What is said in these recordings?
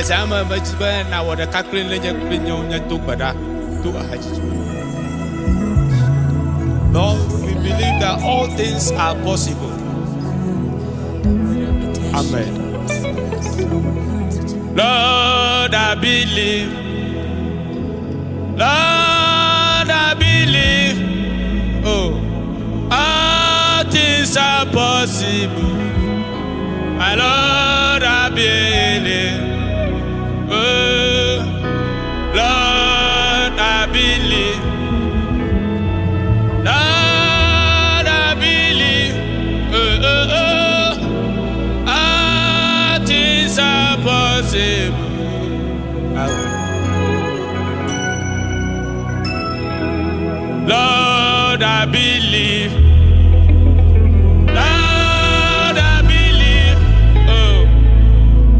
Asama majiba na wada kaklin lenye pinyonya tukbada tu ahaji. Lord, we believe that all things are possible. Amen. Lord, I believe. Lord, I believe. Oh, all things are possible. My Lord, I believe. Oh, Lord, I believe. Lord, I believe. All things are possible. Lord, I believe. Lord, I believe. Oh,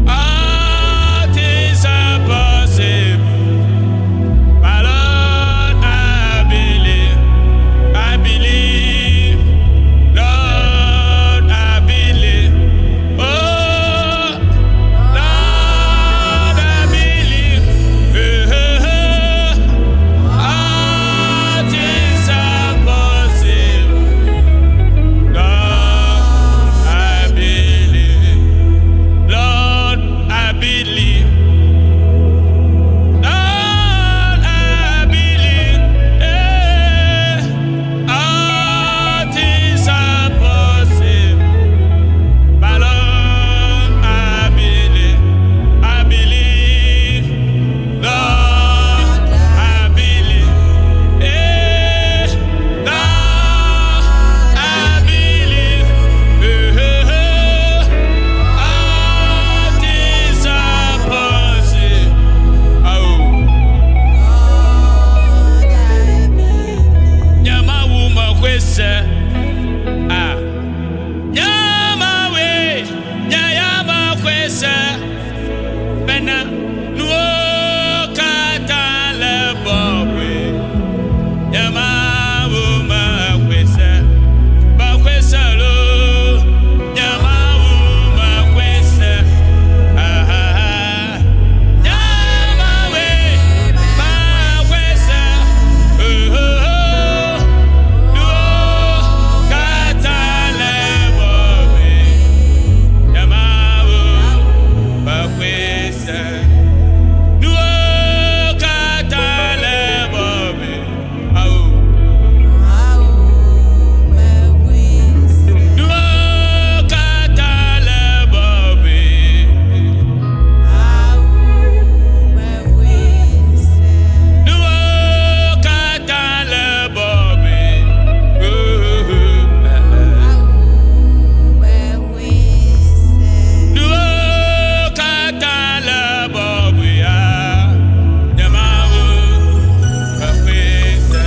all things are possible. My Lord, I believe. I believe. Lord, I believe. Oh, Lord, I believe. All things are possible. Lord, I believe. Lord, I believe. Lord, I believe. All things are possible. My Lord, I believe. I believe. Lord, I believe. Lord, I believe. All things are possible. Oh, Nyama wuma kwese. Ah, Nyama we, Nyama kwese. Bena nuo kata lebobwe. Nyama wuma kwese. Ba kwese lo. Nyama wuma kwese. Ah, Nyama we, ba kwese. Nuo kata lebobwe. Nyama wuma kwese. Nuo kata lebobwe. Au. Nuo kata lebobwe. Nuo kata lebobwe. Nuo kata lebobwe. Nyama wuma kwese.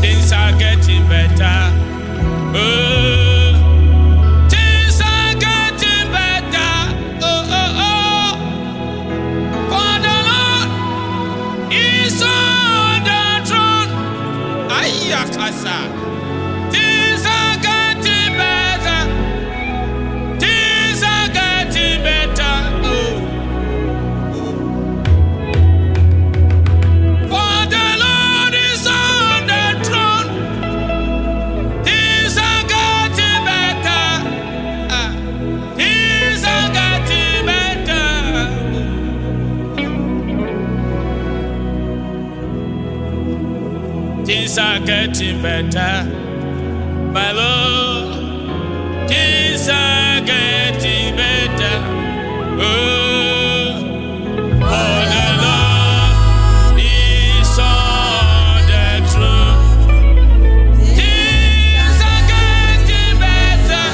Things are getting better. Oh, things are getting better. Oh, oh, oh. For the Lord is on the throne. Ayakasa. Things are getting better. Things are getting better. Oh. For the Lord is on the throne. Things are getting better. Things are getting better. Things are getting better. My Lord, things are getting better. Oh, for the Lord is on the throne. Things are getting better.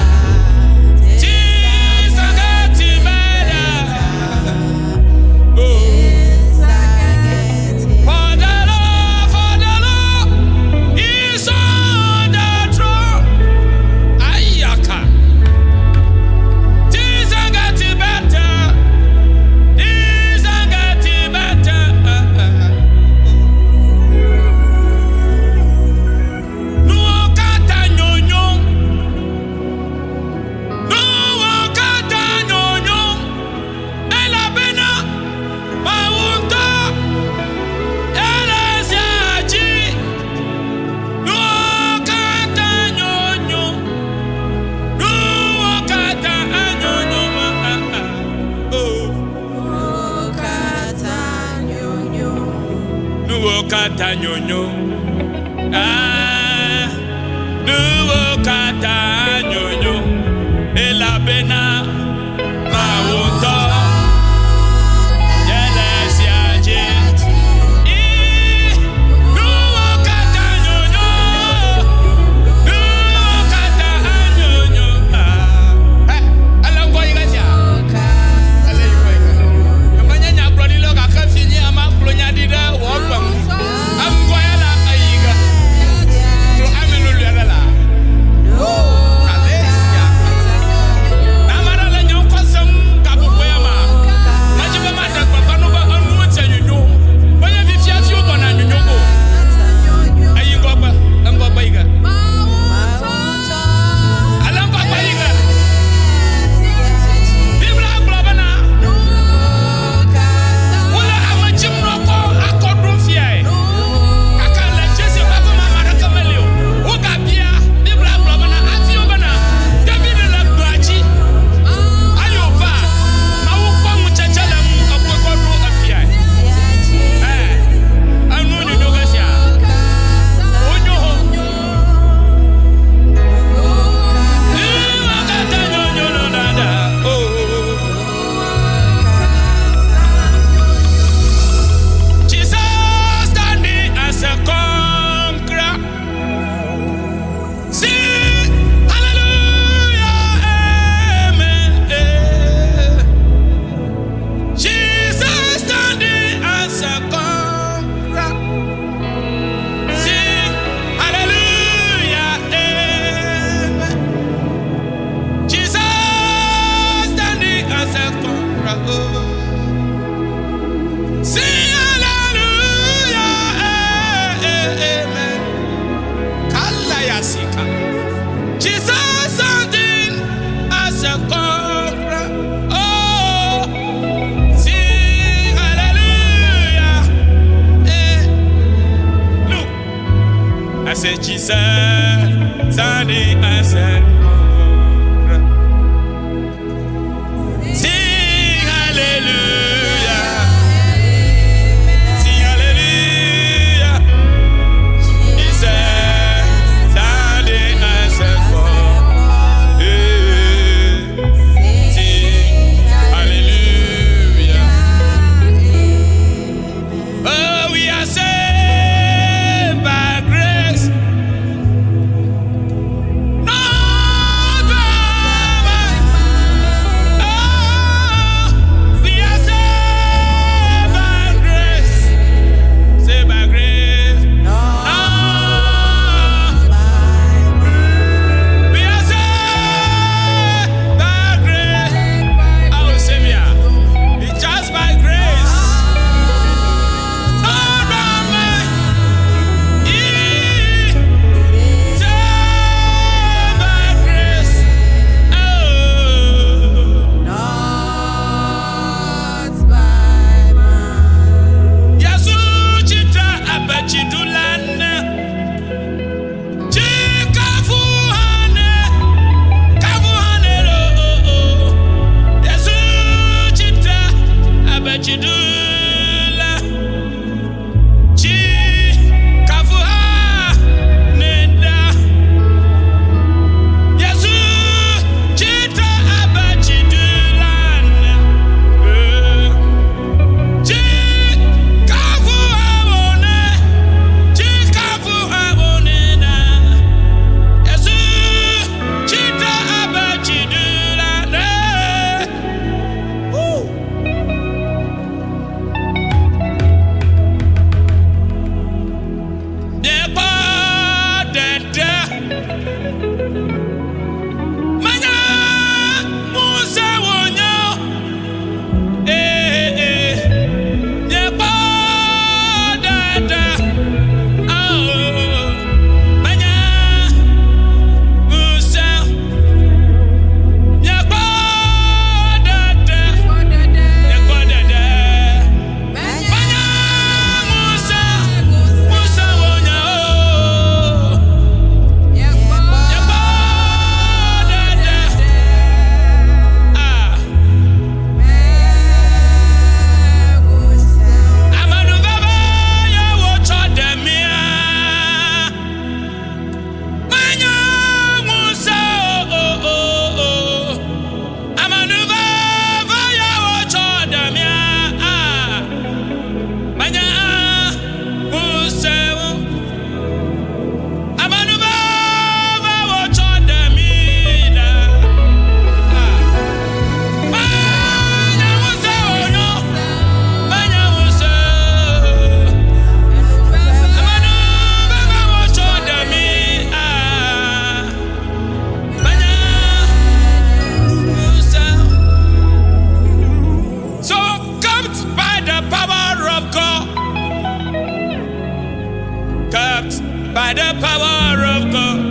Things are getting better. Oh, for the Lord is on the throne. Ayaka. Things kata nyonyo. Nuwo kata nyonyo. Elabena mawonto. by the power of God.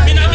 Mina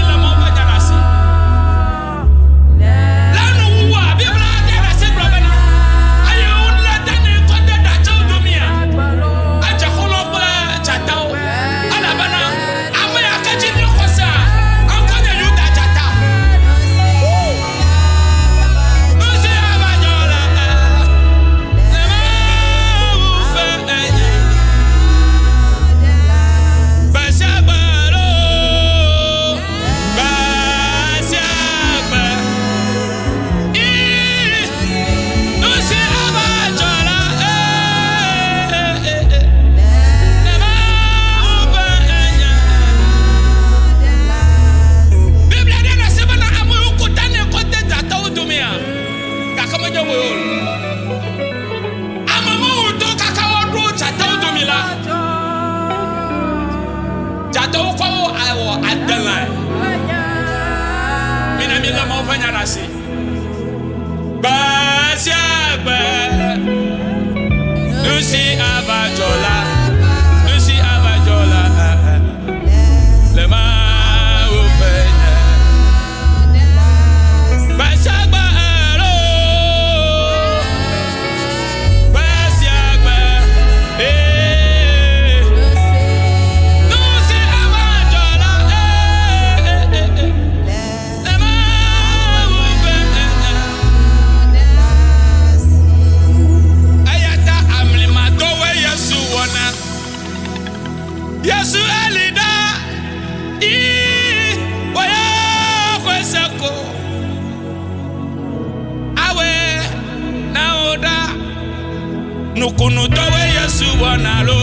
Okunu towe Yesu wanalo.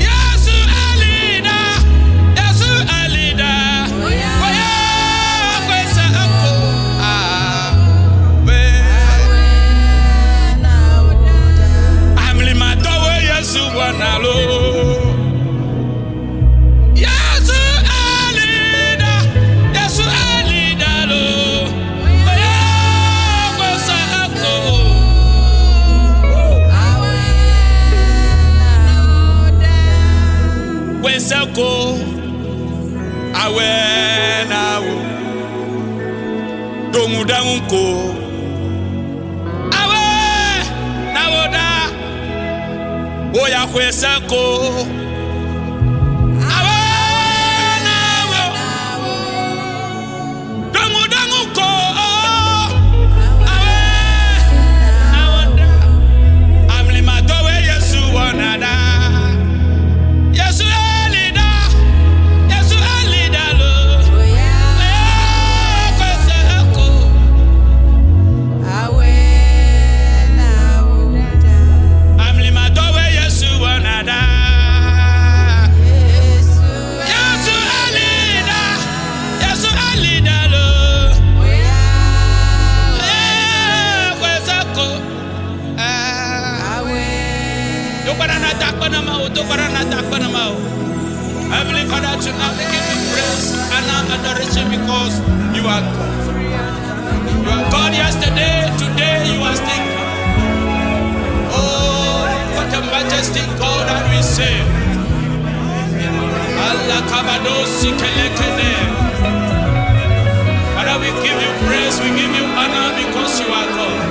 Yesu alida. Yesu alida. Oya kwesa ako. Amlima towe Yesu wanalo. Yesu alida. Yesu alida lo. Oya kwesa ako. Kwesako awena wo dongudanko awe nawoda oya kwesako awe nawo dongudanko awe nawoda amlima towe Yesu wanada. Yesu alida. Yesu alida lo. Kwesa ako. Amlima towe Yesu wanada. Yesu alida. Yesu alida lo. Kwesa ako. Heavenly Father, tonight we give you praise and adoration because you are God. You are God yesterday, today you are still God. Oh, what a majesty God that we serve. Allah kabadosi kelekene. Father, we give you praise, we give you honor because you are God.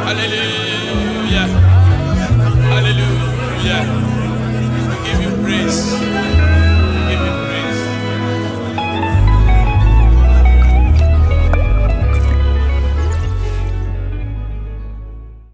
Hallelujah.